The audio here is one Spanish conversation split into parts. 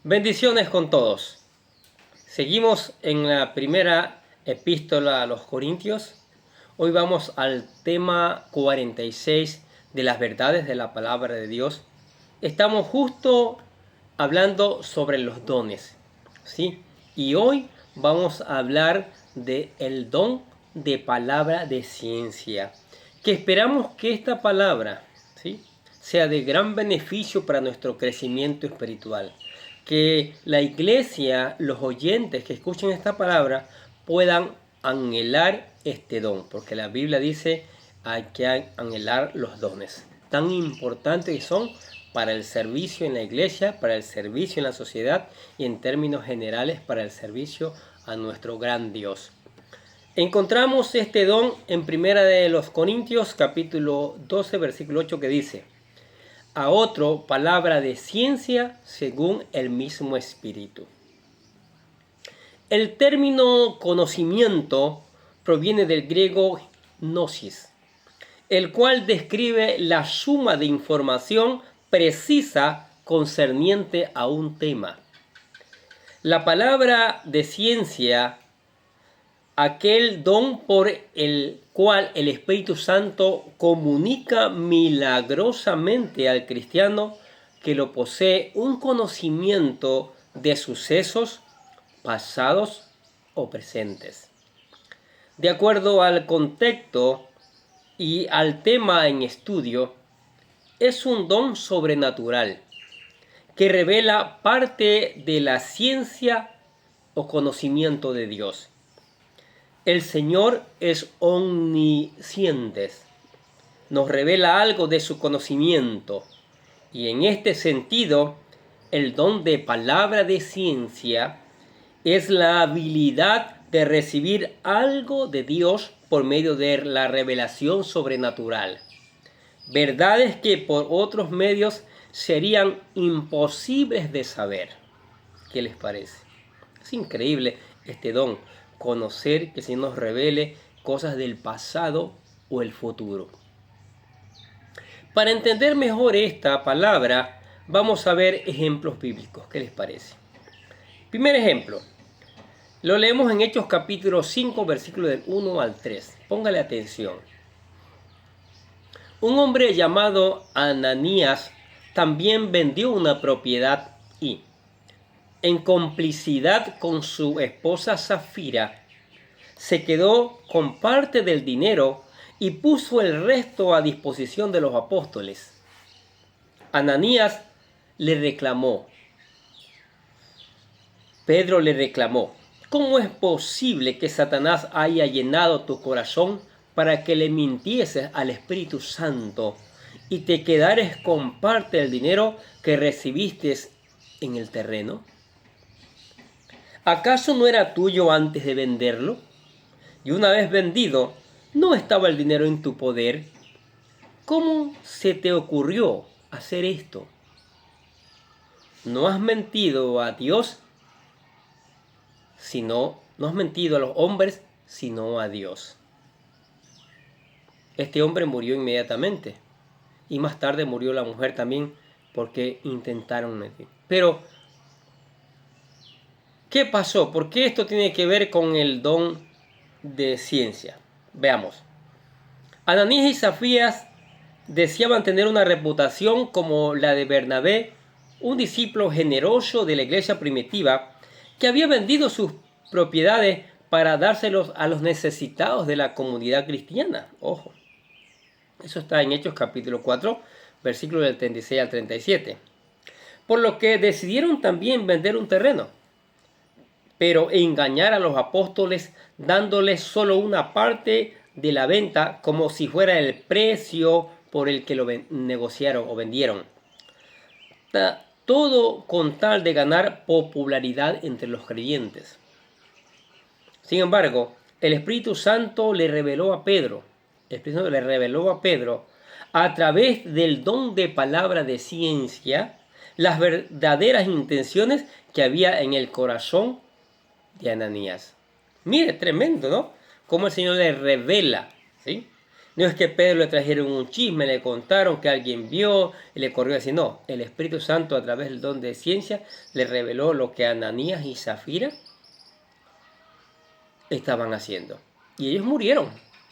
Bendiciones con todos. Seguimos en la primera epístola a los Corintios. Hoy vamos al tema 46 de las verdades de la palabra de Dios. Estamos justo hablando sobre los dones, ¿sí? Y hoy vamos a hablar de el don de palabra de ciencia, que esperamos que esta palabra, ¿sí?, sea de gran beneficio para nuestro crecimiento espiritual. Que la iglesia, los oyentes que escuchen esta palabra, puedan anhelar este don, porque la Biblia dice hay que anhelar los dones, tan importantes que son para el servicio en la iglesia, para el servicio en la sociedad y en términos generales para el servicio a nuestro gran Dios. Encontramos este don en Primera de los Corintios, capítulo 12, versículo 8, que dice: a otro palabra de ciencia según el mismo Espíritu. El término conocimiento proviene del griego gnosis, el cual describe la suma de información precisa concerniente a un tema. La palabra de ciencia, aquel don por el cual el Espíritu Santo comunica milagrosamente al cristiano que lo posee un conocimiento de sucesos pasados o presentes. De acuerdo al contexto y al tema en estudio, es un don sobrenatural que revela parte de la ciencia o conocimiento de Dios. El Señor es omnisciente, nos revela algo de su conocimiento, y en este sentido, el don de palabra de ciencia es la habilidad de recibir algo de Dios por medio de la revelación sobrenatural. Verdades que por otros medios serían imposibles de saber. ¿Qué les parece? Es increíble este don, conocer que el Señor nos revele cosas del pasado o el futuro. Para entender mejor esta palabra, vamos a ver ejemplos bíblicos. ¿Qué les parece? Primer ejemplo, lo leemos en Hechos capítulo 5, versículos del 1 al 3. Póngale atención. Un hombre llamado Ananías también vendió una propiedad y, en complicidad con su esposa Safira, se quedó con parte del dinero y puso el resto a disposición de los apóstoles. Ananías le reclamó. Pedro le reclamó: ¿cómo es posible que Satanás haya llenado tu corazón para que le mintieses al Espíritu Santo y te quedares con parte del dinero que recibiste en el terreno? ¿Acaso no era tuyo antes de venderlo? Y una vez vendido, ¿no estaba el dinero en tu poder? ¿Cómo se te ocurrió hacer esto? No has mentido a Dios, no has mentido a los hombres, sino a Dios. Este hombre murió inmediatamente y más tarde murió la mujer también porque intentaron mentir. Pero, ¿qué pasó? ¿Por qué esto tiene que ver con el don de ciencia? Veamos. Ananías y Safías deseaban tener una reputación como la de Bernabé, un discípulo generoso de la iglesia primitiva que había vendido sus propiedades para dárselos a los necesitados de la comunidad cristiana. Ojo, eso está en Hechos capítulo 4, versículos del 36 al 37. Por lo que decidieron también vender un terreno, pero engañar a los apóstoles dándoles solo una parte de la venta como si fuera el precio por el que lo negociaron o vendieron. Todo con tal de ganar popularidad entre los creyentes. Sin embargo, el Espíritu Santo le reveló a Pedro, a través del don de palabra de ciencia, las verdaderas intenciones que había en el corazón de Ananías. Mire, tremendo, ¿no? Cómo el Señor le revela, ¿sí?, No es que Pedro le trajeron un chisme, le contaron que alguien vio y le corrió a decir, no, el Espíritu Santo a través del don de ciencia le reveló lo que Ananías y Zafira estaban haciendo. Y ellos murieron.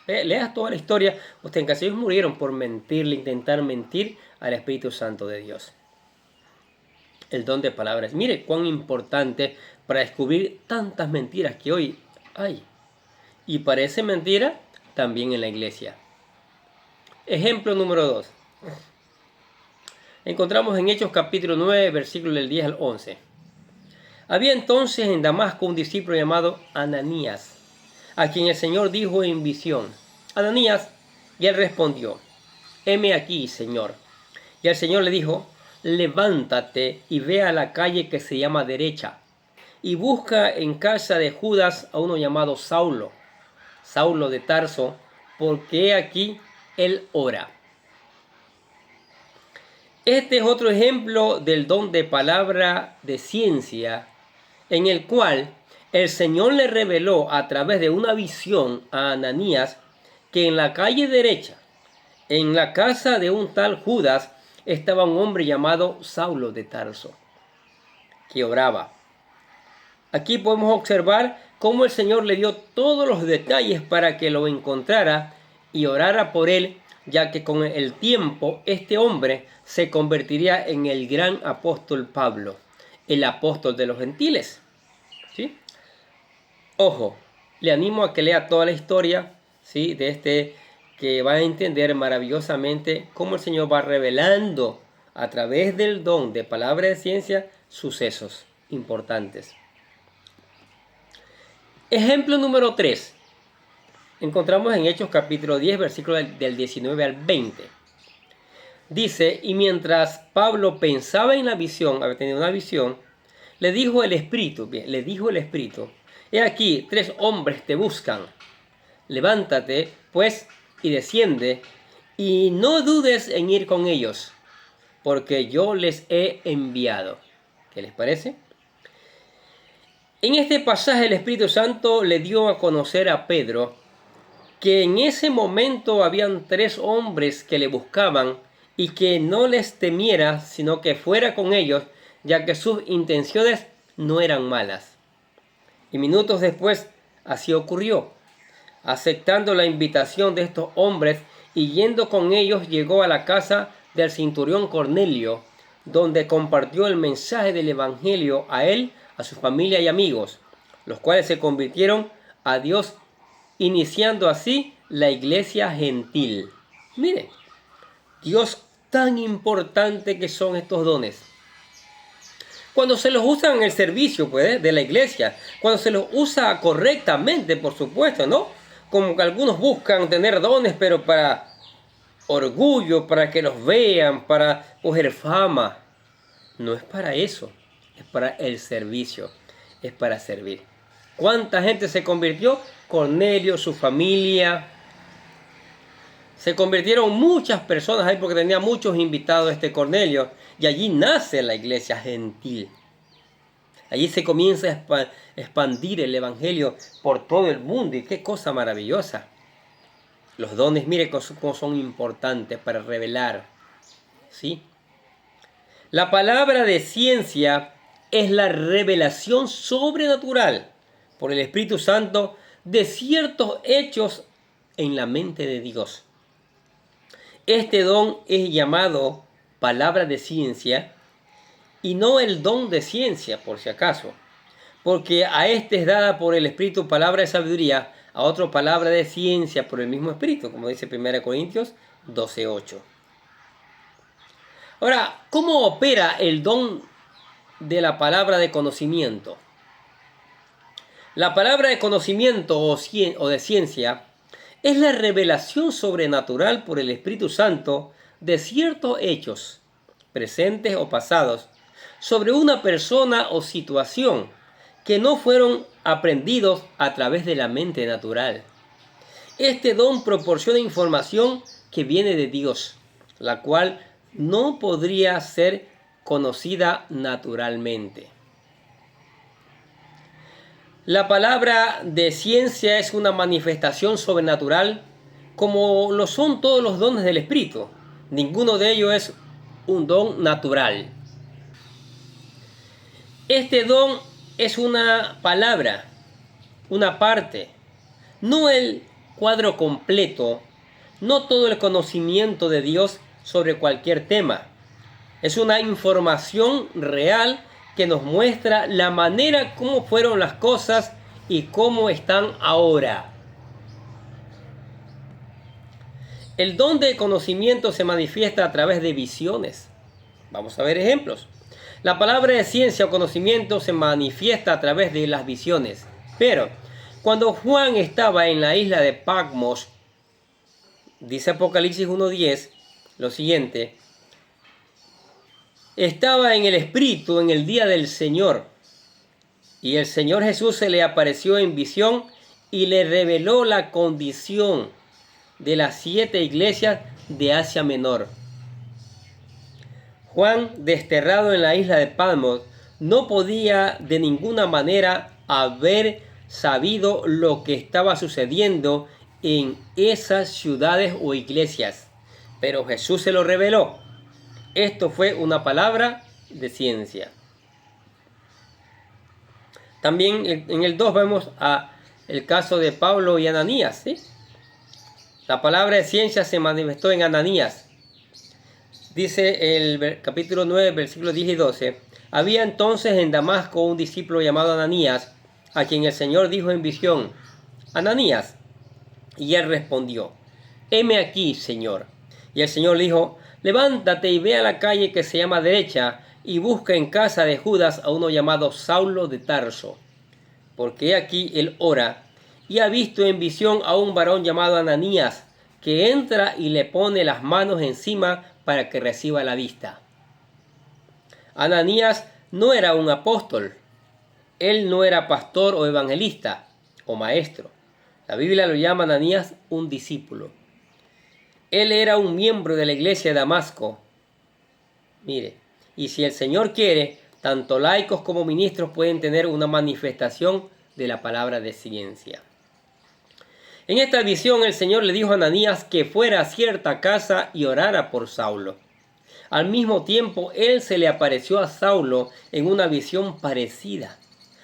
Leas toda la historia, usted en casa, ellos murieron por mentirle, intentar mentir al Espíritu Santo de Dios. El don de palabras. Mire cuán importante para descubrir tantas mentiras que hoy hay. Y parece mentira también en la iglesia. Ejemplo número 2. Encontramos en Hechos capítulo 9, versículos del 10 al 11. Había entonces en Damasco un discípulo llamado Ananías, a quien el Señor dijo en visión, Ananías, y él respondió, heme aquí, Señor. Y el Señor le dijo, levántate y ve a la calle que se llama Derecha, y busca en casa de Judas a uno llamado Saulo, Saulo de Tarso, porque he aquí él ora. Este es otro ejemplo del don de palabra de ciencia, en el cual el Señor le reveló a través de una visión a Ananías que en la calle derecha, en la casa de un tal Judas, estaba un hombre llamado Saulo de Tarso, que oraba. Aquí podemos observar cómo el Señor le dio todos los detalles para que lo encontrara y orara por él, ya que con el tiempo este hombre se convertiría en el gran apóstol Pablo, el apóstol de los gentiles. ¿Sí? Ojo, le animo a que lea toda la historia, ¿sí?, de este, que va a entender maravillosamente cómo el Señor va revelando a través del don de palabra de ciencia sucesos importantes. Ejemplo número 3. Encontramos en Hechos capítulo 10, versículo del 19 al 20. Dice, y mientras Pablo pensaba en la visión, había tenido una visión, le dijo el Espíritu, he aquí, 3 hombres te buscan. Levántate, pues, y desciende, y no dudes en ir con ellos, porque yo les he enviado. ¿Qué les parece? En este pasaje el Espíritu Santo le dio a conocer a Pedro que en ese momento habían 3 hombres que le buscaban y que no les temiera, sino que fuera con ellos, ya que sus intenciones no eran malas. Y minutos después así ocurrió. Aceptando la invitación de estos hombres y yendo con ellos, llegó a la casa del centurión Cornelio, donde compartió el mensaje del evangelio a él, a su familia y amigos, los cuales se convirtieron a Dios, iniciando así la iglesia gentil. Mire, Dios, tan importante que son estos dones. Cuando se los usa en el servicio, pues, de la iglesia, cuando se los usa correctamente, por supuesto, ¿no? Como que algunos buscan tener dones, pero para orgullo, para que los vean, para coger fama. No es para eso, es para el servicio, es para servir. ¿Cuánta gente se convirtió? Cornelio, su familia. Se convirtieron muchas personas ahí porque tenía muchos invitados este Cornelio. Y allí nace la iglesia gentil. Allí se comienza a expandir el evangelio por todo el mundo. Y qué cosa maravillosa. Los dones, mire cómo son importantes para revelar. ¿Sí? La palabra de ciencia es la revelación sobrenatural por el Espíritu Santo de ciertos hechos en la mente de Dios. Este don es llamado palabra de ciencia y no el don de ciencia, por si acaso, porque a este es dada por el Espíritu palabra de sabiduría, a otro palabra de ciencia por el mismo Espíritu, como dice 1 Corintios 12:8. Ahora, ¿cómo opera el don de la palabra de conocimiento? La palabra de conocimiento o de ciencia es la revelación sobrenatural por el Espíritu Santo de ciertos hechos, presentes o pasados, sobre una persona o situación que no fueron aprendidos a través de la mente natural. Este don proporciona información que viene de Dios, la cual no podría ser conocida naturalmente. La palabra de ciencia es una manifestación sobrenatural como lo son todos los dones del Espíritu. Ninguno de ellos es un don natural. Este don es una palabra, una parte, no el cuadro completo, no todo el conocimiento de Dios sobre cualquier tema. Es una información real que nos muestra la manera como fueron las cosas y cómo están ahora. El don de conocimiento se manifiesta a través de visiones. Vamos a ver ejemplos. La palabra de ciencia o conocimiento se manifiesta a través de las visiones. Pero cuando Juan estaba en la isla de Patmos, dice Apocalipsis 1:10, lo siguiente: estaba en el Espíritu en el día del Señor, y el Señor Jesús se le apareció en visión y le reveló la condición de las 7 iglesias de Asia Menor. Juan, desterrado en la isla de Patmos, no podía de ninguna manera haber sabido lo que estaba sucediendo en esas ciudades o iglesias, pero Jesús se lo reveló. Esto fue una palabra de ciencia. También en el 2 vemos el caso de Pablo y Ananías, ¿sí? La palabra de ciencia se manifestó en Ananías. Dice el capítulo 9, versículos 10 y 12. Había entonces en Damasco un discípulo llamado Ananías, a quien el Señor dijo en visión: Ananías. Y él respondió: heme aquí, Señor. Y el Señor le dijo: levántate y ve a la calle que se llama Derecha, y busca en casa de Judas a uno llamado Saulo de Tarso, porque aquí él ora, y ha visto en visión a un varón llamado Ananías, que entra y le pone las manos encima para que reciba la vista. Ananías no era un apóstol. Él no era pastor o evangelista o maestro. La Biblia lo llama Ananías un discípulo. Él era un miembro de la iglesia de Damasco. Mire, y si el Señor quiere, tanto laicos como ministros pueden tener una manifestación de la palabra de ciencia. En esta visión el Señor le dijo a Ananías que fuera a cierta casa y orara por Saulo. Al mismo tiempo, él se le apareció a Saulo en una visión parecida,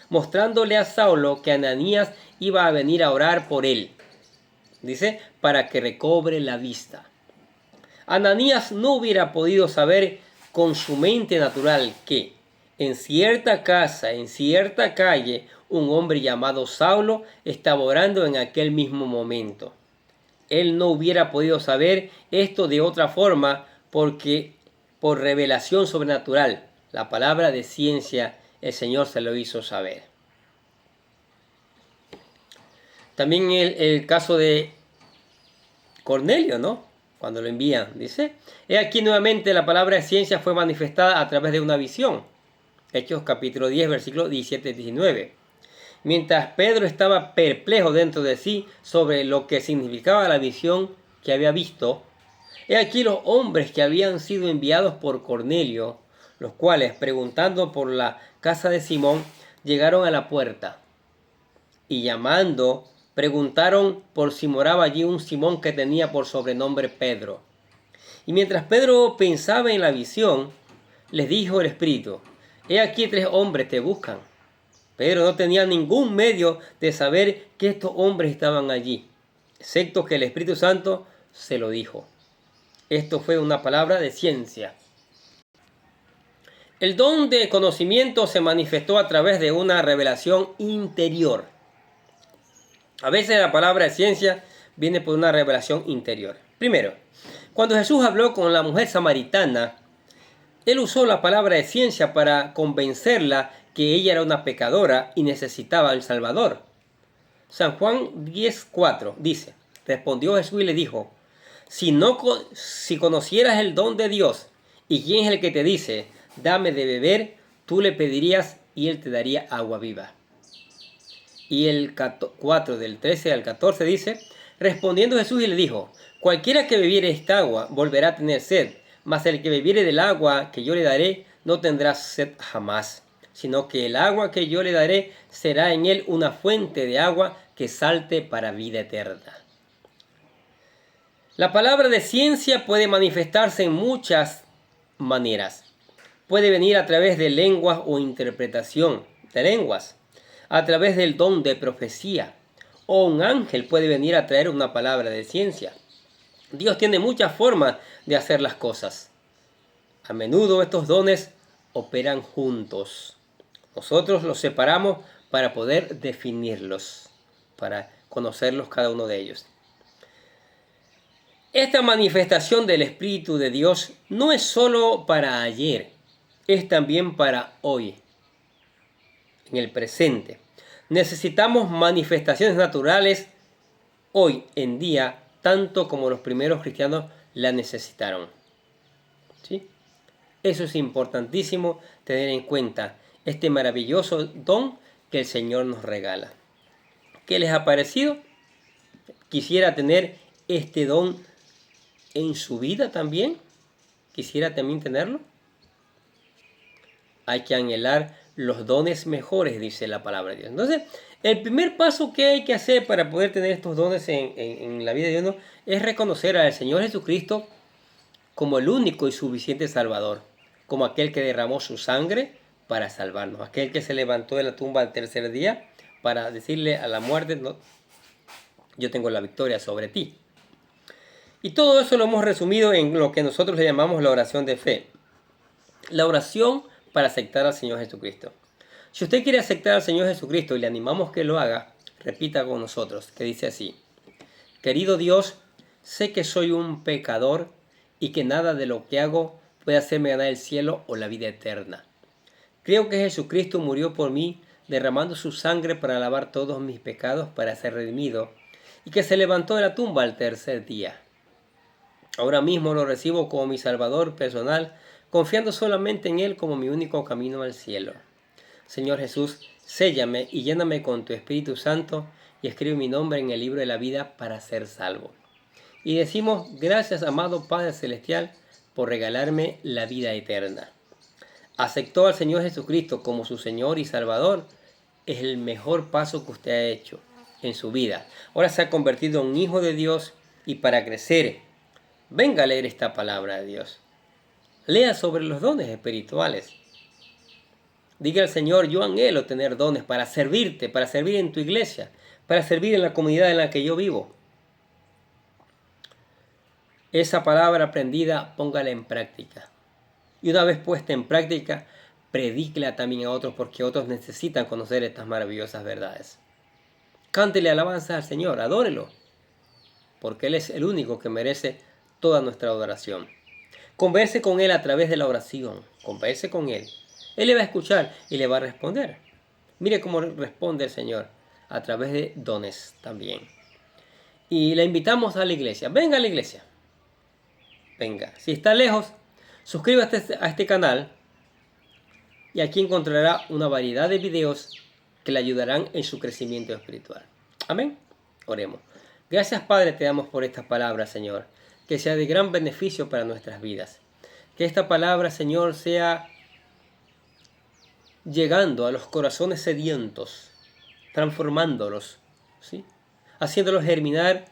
mostrándole a Saulo que Ananías iba a venir a orar por él. Dice, para que recobre la vista. Ananías no hubiera podido saber con su mente natural que en cierta casa, en cierta calle, un hombre llamado Saulo estaba orando en aquel mismo momento. Él no hubiera podido saber esto de otra forma porque por revelación sobrenatural, la palabra de ciencia, el Señor se lo hizo saber. También el caso de Cornelio, ¿no? Cuando lo envían, dice: he aquí nuevamente la palabra de ciencia fue manifestada a través de una visión. Hechos capítulo 10, versículos 17 y 19. Mientras Pedro estaba perplejo dentro de sí sobre lo que significaba la visión que había visto, he aquí los hombres que habían sido enviados por Cornelio, los cuales, preguntando por la casa de Simón, llegaron a la puerta y llamando, preguntaron por si moraba allí un Simón que tenía por sobrenombre Pedro. Y mientras Pedro pensaba en la visión, les dijo el Espíritu: he aquí 3 hombres te buscan. Pedro no tenía ningún medio de saber que estos hombres estaban allí, excepto que el Espíritu Santo se lo dijo. Esto fue una palabra de ciencia. El don de conocimiento se manifestó a través de una revelación interior. A veces la palabra de ciencia viene por una revelación interior. Primero, cuando Jesús habló con la mujer samaritana, él usó la palabra de ciencia para convencerla que ella era una pecadora y necesitaba al Salvador. San Juan 10:4 dice: respondió Jesús y le dijo: si conocieras el don de Dios y quién es el que te dice, dame de beber, tú le pedirías y él te daría agua viva. Y el 4 del 13 al 14 dice: respondiendo Jesús y le dijo: cualquiera que bebiere esta agua volverá a tener sed, mas el que bebiere del agua que yo le daré no tendrá sed jamás, sino que el agua que yo le daré será en él una fuente de agua que salte para vida eterna. La palabra de ciencia puede manifestarse en muchas maneras. Puede venir a través de lenguas o interpretación de lenguas, a través del don de profecía, o un ángel puede venir a traer una palabra de ciencia. Dios tiene muchas formas de hacer las cosas. A menudo estos dones operan juntos. Nosotros los separamos para poder definirlos, para conocerlos cada uno de ellos. Esta manifestación del Espíritu de Dios no es solo para ayer, es también para hoy, en el presente. Necesitamos manifestaciones naturales hoy en día, tanto como los primeros cristianos la necesitaron. ¿Sí? Eso es importantísimo tener en cuenta, este maravilloso don que el Señor nos regala. ¿Qué les ha parecido? Quisiera tener este don en su vida también. Quisiera también tenerlo. Hay que anhelar los dones mejores, dice la palabra de Dios. Entonces, el primer paso que hay que hacer para poder tener estos dones en la vida de uno es reconocer al Señor Jesucristo como el único y suficiente Salvador, como aquel que derramó su sangre para salvarnos, aquel que se levantó de la tumba al tercer día para decirle a la muerte, no, yo tengo la victoria sobre ti. Y todo eso lo hemos resumido en lo que nosotros le llamamos la oración de fe. La oración para aceptar al Señor Jesucristo. Si usted quiere aceptar al Señor Jesucristo y le animamos que lo haga, repita con nosotros, que dice así: querido Dios, sé que soy un pecador y que nada de lo que hago puede hacerme ganar el cielo o la vida eterna. Creo que Jesucristo murió por mí, derramando su sangre para lavar todos mis pecados, para ser redimido, y que se levantó de la tumba al tercer día. Ahora mismo lo recibo como mi Salvador personal, confiando solamente en Él como mi único camino al cielo. Señor Jesús, séllame y lléname con tu Espíritu Santo y escribe mi nombre en el libro de la vida para ser salvo. Y decimos, gracias amado Padre Celestial por regalarme la vida eterna. Aceptó al Señor Jesucristo como su Señor y Salvador. Es el mejor paso que usted ha hecho en su vida. Ahora se ha convertido en un hijo de Dios y para crecer, venga a leer esta palabra de Dios. Lea sobre los dones espirituales. Diga al Señor, yo anhelo tener dones para servirte, para servir en tu iglesia, para servir en la comunidad en la que yo vivo. Esa palabra aprendida, póngala en práctica. Y una vez puesta en práctica, predíquela también a otros, porque otros necesitan conocer estas maravillosas verdades. Cántele alabanza al Señor, adórelo, porque Él es el único que merece toda nuestra adoración. Converse con Él a través de la oración. Converse con Él. Él le va a escuchar y le va a responder. Mire cómo responde el Señor, a través de dones también. Y le invitamos a la iglesia. Venga a la iglesia. Venga. Si está lejos, suscríbase a este canal y aquí encontrará una variedad de videos que le ayudarán en su crecimiento espiritual. Amén. Oremos. Gracias, Padre, te damos por estas palabras, Señor. Que sea de gran beneficio para nuestras vidas. Que esta palabra, Señor, sea llegando a los corazones sedientos, transformándolos, ¿sí? Haciéndolos germinar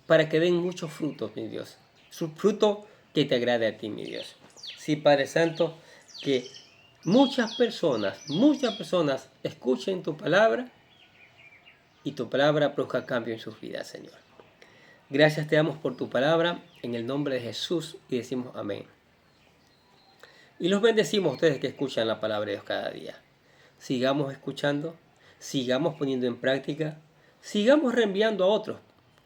para que den muchos frutos, mi Dios. Su fruto que te agrade a ti, mi Dios. Sí, Padre Santo, que muchas personas escuchen tu palabra y tu palabra produzca cambio en sus vidas, Señor. Gracias te damos por tu palabra en el nombre de Jesús y decimos amén. Y los bendecimos a ustedes que escuchan la palabra de Dios cada día. Sigamos escuchando, sigamos poniendo en práctica, sigamos reenviando a otros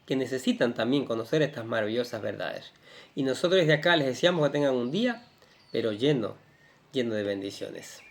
que necesitan también conocer estas maravillosas verdades. Y nosotros desde acá les deseamos que tengan un día, pero lleno de bendiciones.